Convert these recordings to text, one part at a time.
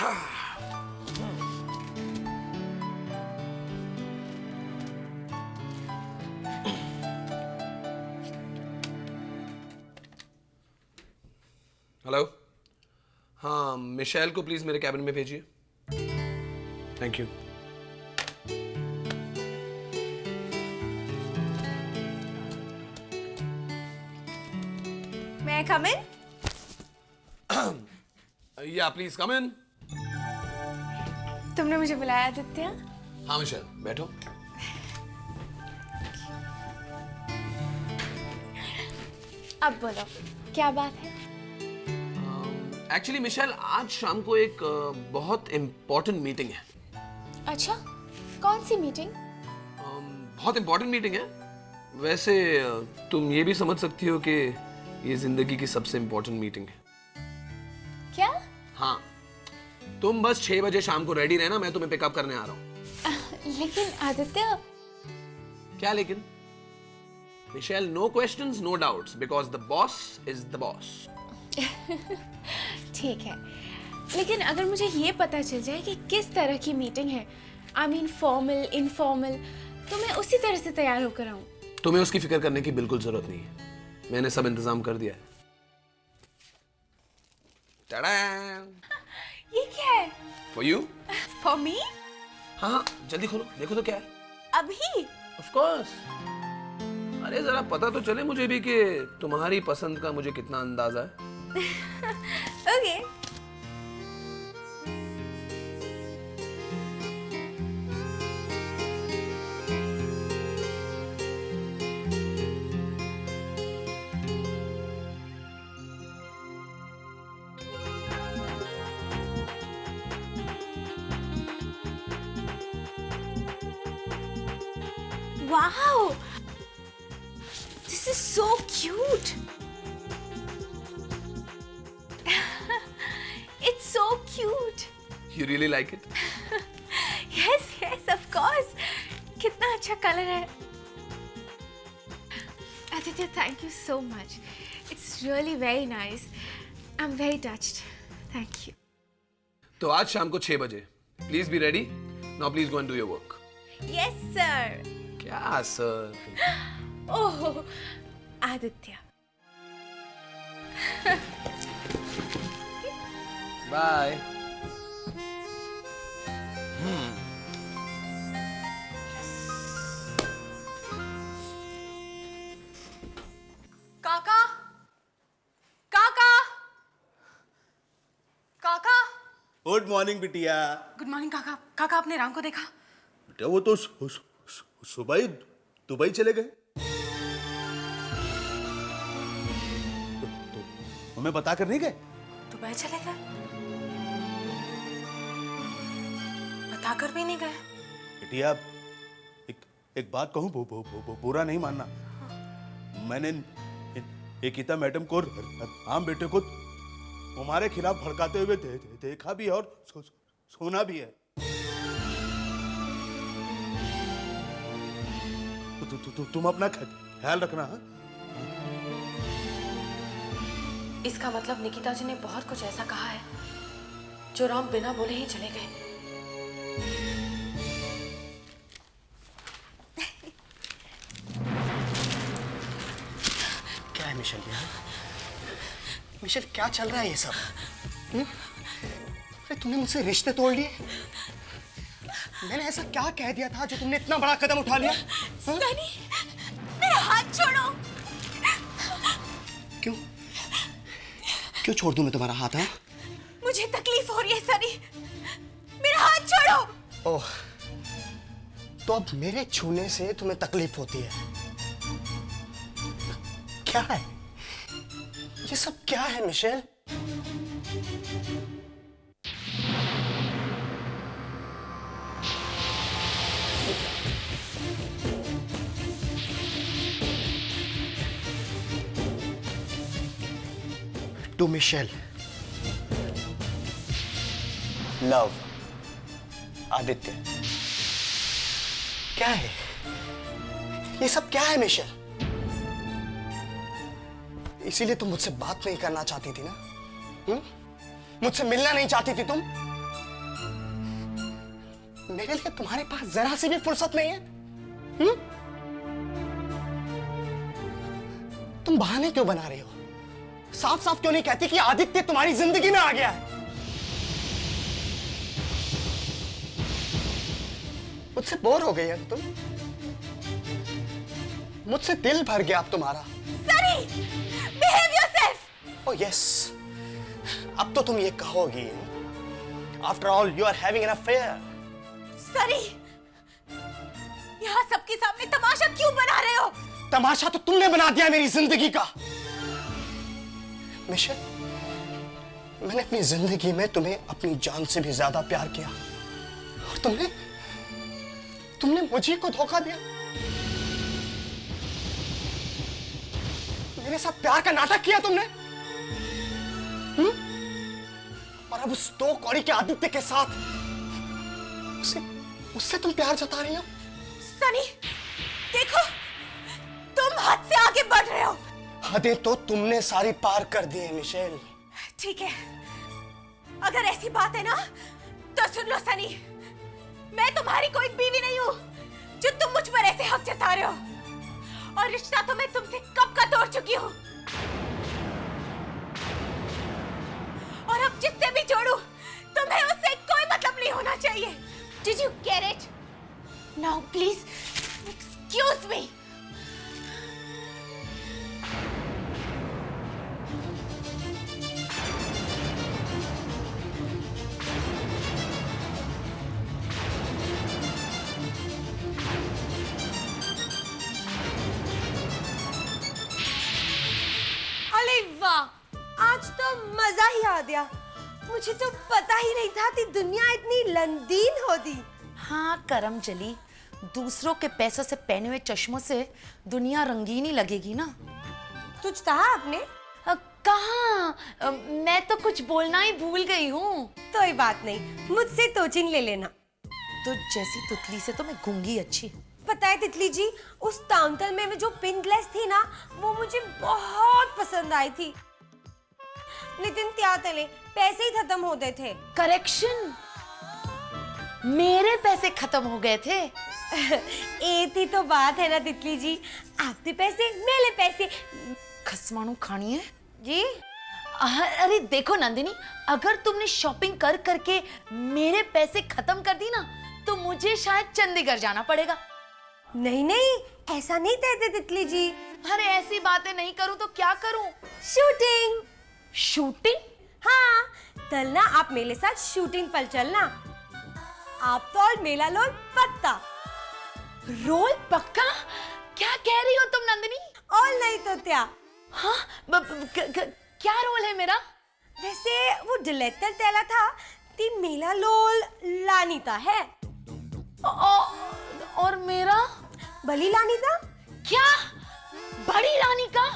Hello, हाँ Michel को please मेरे कैबिन में भेजिए। Thank you. मैं कम इन? या प्लीज कम इन। तुमने मुझे बुलाया आदित्य? हाँ मिशेल, बैठो। अब बोलो, क्या बात है? एक्चुअली मिशेल, आज शाम को एक बहुत इंपॉर्टेंट मीटिंग है। अच्छा, कौन सी मीटिंग? बहुत इंपॉर्टेंट मीटिंग है। वैसे तुम ये भी समझ सकती हो कि ये जिंदगी की सबसे इंपॉर्टेंट मीटिंग है। क्या? हाँ, तुम बस 6 बजे शाम को रेडी रहना, मैं तुम्हें पिकअप करने आ रहा हूँ। लेकिन आदित्य। क्या लेकिन? Michelle, no questions no doubts, because the boss is the boss. ठीक है, लेकिन अगर मुझे ये पता चल जाए कि किस तरह की मीटिंग है, आई मीन फॉर्मल इनफॉर्मल, तो मैं उसी तरह से तैयार होकर आऊं। तुम्हें उसकी फिक्र करने की बिल्कुल जरूरत नहीं है, मैंने सब इंतजाम कर दिया है। टाडा! ये क्या है? For you. For me? हाँ, जल्दी खोलो, देखो तो क्या है। अभी? Of course. अरे जरा पता तो चले मुझे भी कि तुम्हारी पसंद का मुझे कितना अंदाजा है। Okay. Wow! This is so cute. It's so cute. You really like it? Yes, yes, of course. कितना अच्छा कलर है। Aditya, thank you so much. It's really very nice. I'm very touched. Thank you. तो आज शाम को 6 बजे please be ready. Now please go and do your work. Yes, sir. क्या sir? Oh, Aditya. Bye. काका, काका, काका। गुड मॉर्निंग बिटिया। गुड मॉर्निंग काका। काका, आपने राम को देखा? बेटा वो तो सुबह ही दुबई चले गए। तो हमें बताकर नहीं गए? दुबई चले गए? बताकर भी नहीं गए? बिटिया एक बात कहूं, बुरा नहीं मानना। मैंने निकिता मैडम को राम बेटे को हमारे खिलाफ भड़काते हुए देखा भी और सुना भी है। तुम अपना ख्याल रखना। इसका मतलब निकिता जी ने बहुत कुछ ऐसा कहा है जो राम बिना बोले ही चले गए। क्या है मिशेल भैया? मिशेल, क्या चल रहा है ये सब? अरे तुमने मुझसे रिश्ते तोड़ लिए। मैंने ऐसा क्या कह दिया था जो तुमने इतना बड़ा कदम उठा लिया? सनी, मेरा हाथ छोड़ो। क्यों? क्यों छोड़ दूं मैं तुम्हारा हाथ? हाँ, मुझे तकलीफ हो रही है सनी, मेरा हाथ छोड़ो। ओह, तो अब मेरे छूने से तुम्हें तकलीफ होती है? क्या है ये सब? क्या है मिशेल? To Michelle, love, Aditya. क्या है ये सब? क्या है मिशेल? इसीलिए तुम मुझसे बात नहीं करना चाहती थी ना? मुझसे मिलना नहीं चाहती थी तुम? मेरे लिए तुम्हारे पास जरा सी भी फुर्सत नहीं है? तुम बहाने क्यों बना रहे हो? साफ साफ क्यों नहीं कहती कि आदित्य तुम्हारी जिंदगी में आ गया है? मुझसे बोर हो गई है तुम? मुझसे दिल भर गया अब तुम्हारा। Sunny, behave yourself. Oh yes, अब तो तुम ये कहोगी, after all you are having an affair. Sunny, यहाँ सबके सामने तमाशा क्यों बना रहे हो? तमाशा तो तुमने बना दिया मेरी जिंदगी का। मिशेल, मैंने अपनी जिंदगी में तुम्हें अपनी जान से भी ज्यादा प्यार किया, और तुमने मुझे को धोखा दिया। मेरे साथ प्यार का नाटक किया तुमने। और अब उस दो कौड़ी के आदित्य के साथ उससे तुम प्यार जता रही हो। सनी, देखो, तुम हद से आगे बढ़ रहे हो। हदें तो तुमने सारी पार कर दी है मिशेल। ठीक है, अगर ऐसी बात है ना तो सुन लो सनी, मैं तुम्हारी कोई बीवी नहीं हूँ जो तुम मुझ पर ऐसे हक जता रहे हो, और रिश्ता तो मैं तुमसे कब का तोड़ चुकी हूँ, और अब जिससे भी जोड़ू तुम्हें उससे कोई मतलब नहीं होना चाहिए। Did you get it? Now please excuse me. अरे वाह, आज तो मजा ही आ गया। मुझे तो पता ही नहीं था कि दुनिया इतनी रंगीन होती। हाँ करम चली, दूसरों के पैसों से पहने हुए चश्मों से दुनिया रंगीन ही लगेगी ना। कुछ कहा आपने? कहाँ, मैं तो कुछ बोलना ही भूल गई हूँ। कोई बात नहीं, मुझसे तोचिन ले लेना। तो जैसी तुतली से तो मैं गूंगी अच्छी। पता है तितली जी, उस काउंटर में जो पिन ग्लास थी ना, वो मुझे बहुत पसंद आई थी, लेकिन क्या तले पैसे ही खत्म हो गए थे। करेक्शन, मेरे पैसे खत्म हो गए थे। एक ही तो बात है ना तितली जी, आपके पैसे मेरे पैसे। खसमाणु खानी है जी? अरे देखो नंदिनी, अगर तुमने शॉपिंग कर करके मेरे पैसे खत्म कर दी ना, तो मुझे शायद चंडीगढ़ जाना पड़ेगा। नहीं नहीं, ऐसा नहीं कहते तितली जी। अरे ऐसी बातें नहीं करूं तो क्या करूं? शूटिंग। शूटिंग? हाँ, कल ना आप मेरे साथ शूटिंग पर चलना। आप तो और मेला लोल पत्ता। रोल पक्का? क्या कह रही हो तुम नंदिनी? और नहीं तो क्या। हाँ, क्या रोल है मेरा? वैसे वो डायरेक्टर तेला था कि मेला लोल लानीता है। और मेरा? बली लानीता। क्या? बड़ी रानी का?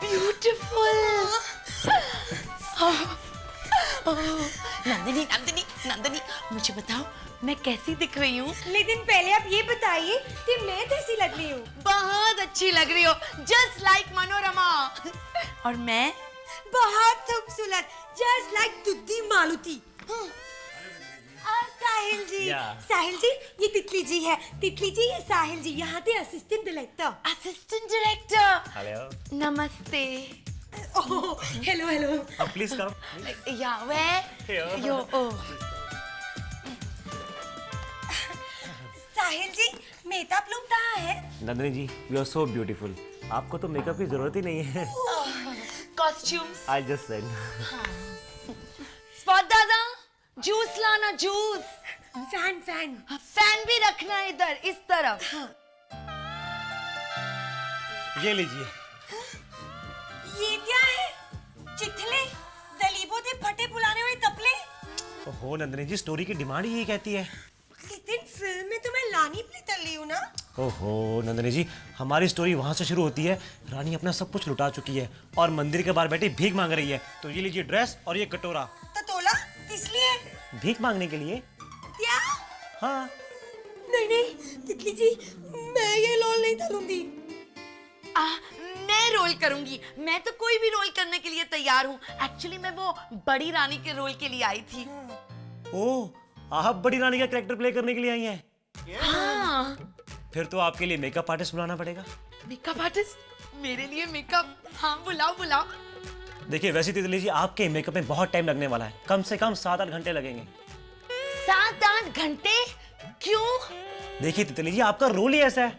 ब्यूटीफुल। नंदिनी नंदिनी नंदिनी, मुझे बताओ मैं कैसी दिख रही हूँ? लेकिन पहले आप ये बताइए कि मैं कैसी लग रही हूँ? बहुत अच्छी लग रही हो, जस्ट लाइक मनोरमा। और मैं? बहुत खूबसूरत, जस्ट लाइक दुद्धी मालूती। साहिल जी, साहिल जी, ये तितली जी है। तितली जी, ये साहिल जी, यहाँ के assistant director. Assistant director. Hello. नमस्ते। Hello hello. Please come. या वे यो ओ। साहिल जी, मेकअप लुक कहाँ है? नंदिनी जी, यू आर सो ब्यूटीफुल। आपको तो मेकअप की जरूरत ही नहीं है। Costumes. I just said. Spot दादा, जूस लाना, जूस। Fan fan. फैन भी रखना है इधर, इस तरफ। ये लीजिए। ये क्या है? चिथले, दलीबों थे फटे बुलाने हुए तपले। ओहो नंदिनी जी, स्टोरी की डिमांड ही यही कहती है। लेकिन फिल्म में तो मैं लानी प्ले कर ली हूँ ना। ओहो नंदिनी जी, हमारी स्टोरी वहां से शुरू होती है। रानी अपना सब कुछ लुटा चुकी है और मंदिर के बाहर बैठी भीख मांग रही है। तो ये लीजिए ड्रेस और ये कटोरा। तो तोला किस लिए? भीख मांगने के लिए। क्या? हाँ। नहीं नहीं तितली जी, मैं ये रोल नहीं डालूंगी। मैं रोल करूंगी। मैं तो कोई भी रोल करने के लिए तैयार हूँ। एक्चुअली मैं वो बड़ी रानी के रोल के लिए आई थी। ओह, आप बड़ी रानी का कैरेक्टर प्ले करने के लिए आई हैं? हाँ। फिर तो आपके लिए मेकअप आर्टिस्ट बुलाना पड़ेगा। Makeup artist? मेरे लिए मेकअप? हाँ, बुलाओ बुलाओ। देखिए वैसे तितली जी, आपके मेकअप में बहुत टाइम लगने वाला है, कम से कम 7-8 घंटे लगेंगे। 7-8 घंटे? क्यों? देखिए तितली जी, आपका रोल ही ऐसा है।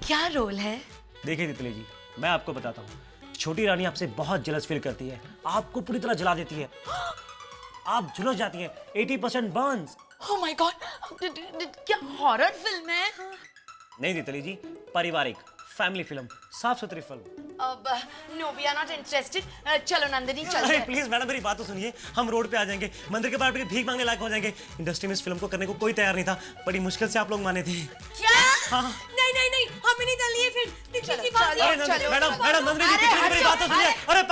क्या रोल है? देखिए तितली जी, मैं आपको बताता हूँ। छोटी रानी आपसे बहुत जलस फील करती है, आपको पूरी तरह जला देती है, आप झुलस जाती हैं, 80% बर्न्स। Oh my God! क्या हॉरर फिल्म है? नहीं तितली जी, पारिवारिक फैमिली फिल्म, साफ सुथरी फिल्म। अब no, we are not interested. चलो नंदिनी, चलते अरे हैं। प्लीज मैडम, मेरी बात तो सुनिए। हम रोड पे आ जाएंगे, मंदिर के बाहर बैठ के भीख मांगने लायक हो जाएंगे। इंडस्ट्री में इस फिल्म को करने को कोई तैयार नहीं था, बड़ी मुश्किल से आप लोग माने थे। क्या? हाँ। नहीं नहीं नहीं, हमें नहीं डालिए फिर। तितली जी बात चलो, अरे चलो, मैडम चलो। मैडम, नंदिनी जी, अरे, तितली जी, मेरी बात तो सुनिए। अरे, अरे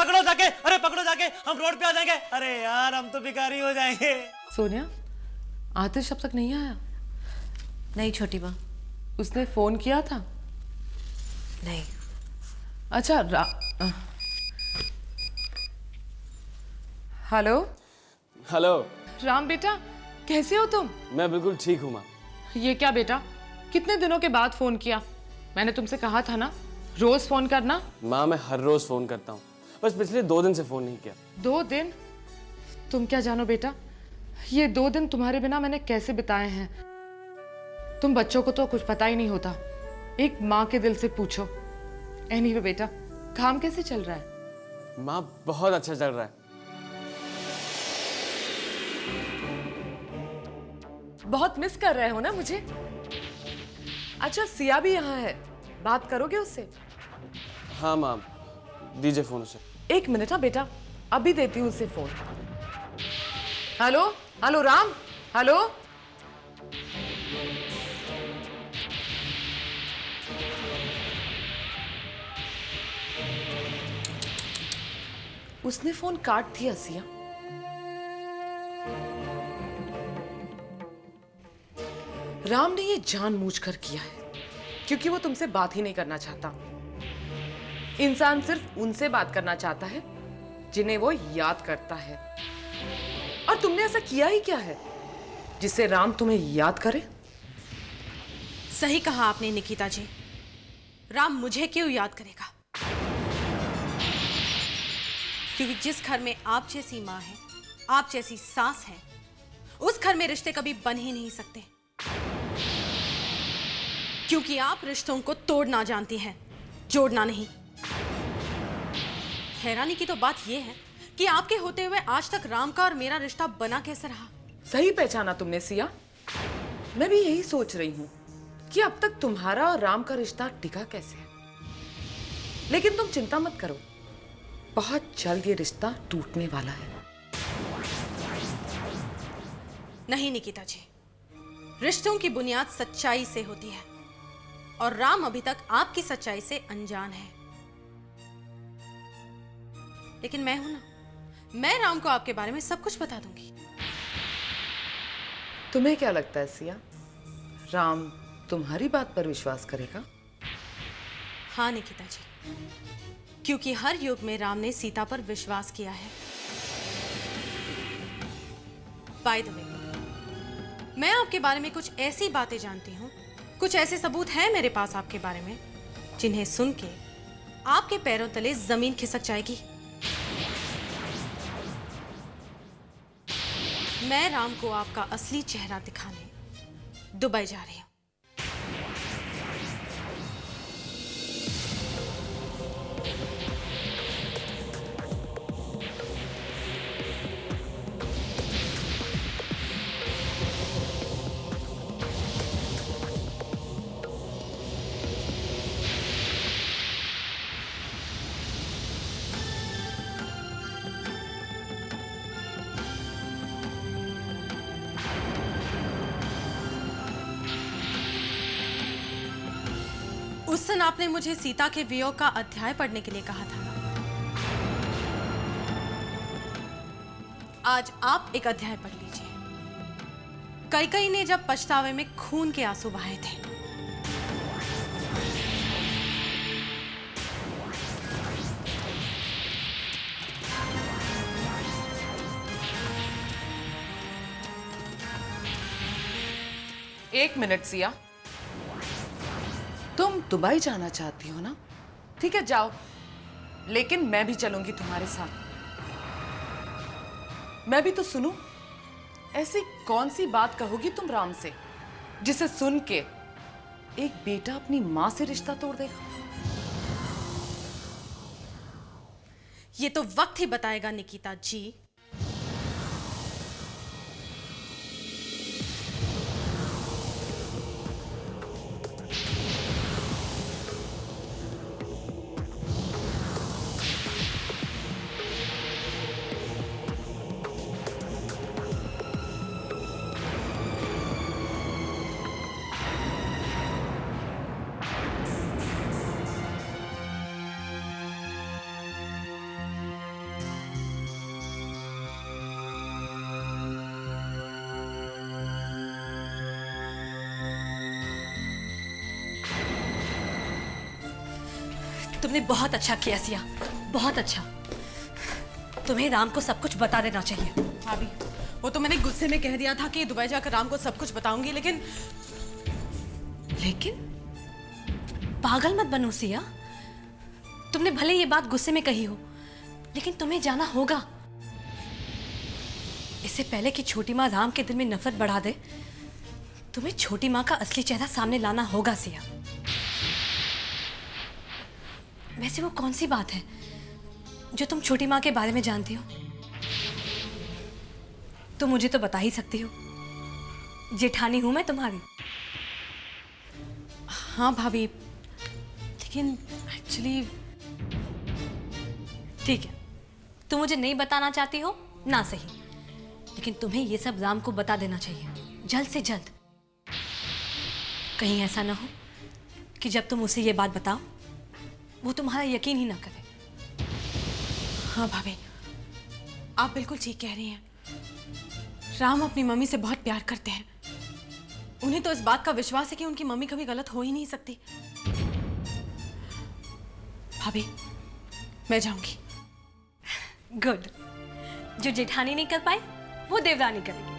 पकड़ो जाके, हम रोड पे आ जाएंगे। अरे यार, हम तो भिखारी हो जाएंगे। सोनिया, आतिश अब तक नहीं आया? नहीं छोटी माँ, उसने फोन किया था? नहीं। अच्छा, हेलो हेलो। राम बेटा, कैसे हो तुम? मैं बिल्कुल ठीक हूँ माँ। ये क्या बेटा, कितने दिनों के बाद फोन किया? मैंने तुमसे कहा था ना, रोज फोन करना। माँ मैं हर रोज फोन करता हूँ, बस पिछले 2 दिन से फोन नहीं किया। 2 दिन? तुम क्या जानो बेटा, ये 2 दिन तुम्हारे बिना मैंने कैसे बिताए हैं। तुम बच्चों को तो कुछ पता ही नहीं होता, एक माँ के दिल से पूछो। एनीवे बेटा, काम कैसे चल रहा है? माँ बहुत अच्छा चल रहा है। बहुत मिस कर रहे हो ना मुझे? अच्छा, सिया भी यहाँ है, बात करोगे उससे? हाँ माँ, दीजिए फोन उसे। 1 मिनट। हाँ बेटा, अभी देती हूँ उसे phone. Hello hello Ram, hello. उसने फोन काट दिया सिया। राम ने ये जानबूझकर किया है, क्योंकि वो तुमसे बात ही नहीं करना चाहता। इंसान सिर्फ उनसे बात करना चाहता है जिन्हें वो याद करता है। और तुमने ऐसा किया ही क्या है जिससे राम तुम्हें याद करे? सही कहा आपने निकिता जी। राम मुझे क्यों याद करेगा? क्योंकि जिस घर में आप जैसी माँ है, आप जैसी सास है, उस घर में रिश्ते कभी बन ही नहीं सकते। क्योंकि आप रिश्तों को तोड़ना जानती हैं, जोड़ना नहीं। हैरानी की तो बात यह है कि आपके होते हुए आज तक राम का और मेरा रिश्ता बना कैसे रहा? सही पहचाना तुमने सिया। मैं भी यही सोच रही हूं कि अब तक तुम्हारा और राम का रिश्ता टिका कैसे है। लेकिन तुम चिंता मत करो, बहुत जल्द ये रिश्ता टूटने वाला है। नहीं निकिता जी, रिश्तों की बुनियाद सच्चाई से होती है और राम अभी तक आपकी सच्चाई से अनजान है। लेकिन मैं हूं ना, मैं राम को आपके बारे में सब कुछ बता दूंगी। तुम्हें क्या लगता है सिया, राम तुम्हारी बात पर विश्वास करेगा? हाँ निकिता जी, क्योंकि हर युग में राम ने सीता पर विश्वास किया है। बाय द वे, मैं आपके बारे में कुछ ऐसी बातें जानती हूँ, कुछ ऐसे सबूत हैं मेरे पास आपके बारे में, जिन्हें सुन के आपके पैरों तले जमीन खिसक जाएगी। मैं राम को आपका असली चेहरा दिखाने दुबई जा रही हूँ। उस दिन आपने मुझे सीता के वियोग का अध्याय पढ़ने के लिए कहा था ना? आज आप एक अध्याय पढ़ लीजिए। कैकई ने जब पछतावे में खून के आंसू बहाए थे। एक मिनट सिया, तुम दुबई जाना चाहती हो ना? ठीक है, जाओ, लेकिन मैं भी चलूंगी तुम्हारे साथ। मैं भी तो सुनूं, ऐसी कौन सी बात कहोगी तुम राम से जिसे सुन के एक बेटा अपनी मां से रिश्ता तोड़ देगा? ये तो वक्त ही बताएगा निकिता जी। तुमने बहुत अच्छा किया सिया, बहुत अच्छा। तुम्हें राम को सब कुछ बता देना चाहिए। भाभी, वो तो मैंने गुस्से में कह दिया था कि दुबई जाकर राम को सब कुछ बताऊंगी, लेकिन पागल मत बनो सिया। तुमने भले ये बात गुस्से में कही हो, लेकिन तुम्हें जाना होगा। इससे पहले कि छोटी माँ राम के दिल में नफरत बढ़ा दे, तुम्हें छोटी माँ का असली चेहरा सामने लाना होगा सिया। वैसे वो कौन सी बात है जो तुम छोटी माँ के बारे में जानती हो? तुम मुझे तो बता ही सकती हो, जेठानी हूं मैं तुम्हारी। हाँ भाभी, लेकिन एक्चुअली ठीक है, तुम मुझे नहीं बताना चाहती हो ना सही, लेकिन तुम्हें ये सब राम को बता देना चाहिए, जल्द से जल्द। कहीं ऐसा ना हो कि जब तुम उसे ये बात बताओ वो तुम्हारा यकीन ही ना करे। हाँ भाभी, आप बिल्कुल ठीक कह रही हैं। राम अपनी मम्मी से बहुत प्यार करते हैं। उन्हें तो इस बात का विश्वास है कि उनकी मम्मी कभी गलत हो ही नहीं सकती। भाभी, मैं जाऊंगी। गुड। जो जेठानी नहीं कर पाई वो देवरानी करेगी।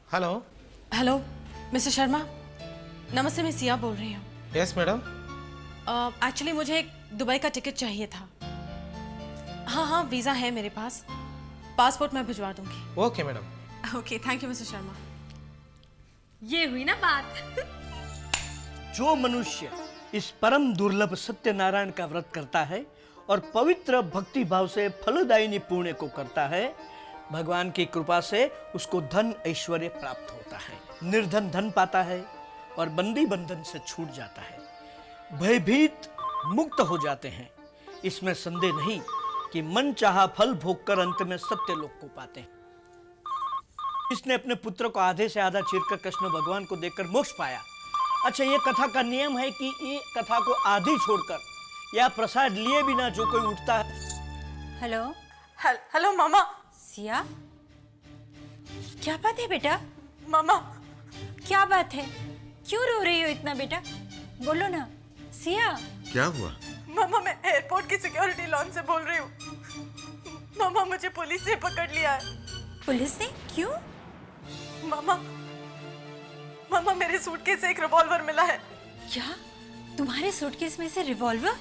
हेलो। हेलो मिस्टर शर्मा, नमस्ते, मैं सिया बोल रही हूँ। Yes madam. एक्चुअली मुझे एक दुबई का टिकट चाहिए था। हाँ हाँ, वीज़ा है मेरे पास, पासपोर्ट मैं भिजवा दूंगी। Okay madam. Okay, thank you mister Sharma. ये हुई ना बात। जो मनुष्य इस परम दुर्लभ सत्यनारायण का व्रत करता है और पवित्र भक्ति भाव से फलदायिनी पुण्य को करता है, भगवान की कृपा से उसको धन ऐश्वर्य प्राप्त होता है, निर्धन धन पाता है और बंदी बंधन से छूट जाता है, भयभीत मुक्त हो जाते हैं। इसमें संदेह नहीं कि मन चाहा फल भोगकर अंत में सत्य लोक को पाते हैं। इसने अपने पुत्र को आधे से आधा चीरकर कृष्ण भगवान को देकर मोक्ष पाया। अच्छा, ये कथा का नियम है कि ये कथा को आधी छोड़कर या प्रसाद लिए बिना जो कोई उठता है। हेलो हेलो मामा। सिया, क्या बात है बेटा? मामा, क्या बात है? क्यों रो रही हो इतना बेटा? बोलो ना सिया। क्या हुआ? मामा, मैं एयरपोर्ट की सिक्योरिटी लॉन से बोल रही हूँ। मामा, मुझे पुलिस ने पकड़ लिया है। पुलिस ने? क्यों? मामा, मेरे सूटकेस से एक रिवॉल्वर मिला है। क्या तुम्हारे सूटकेस में से रिवॉल्वर?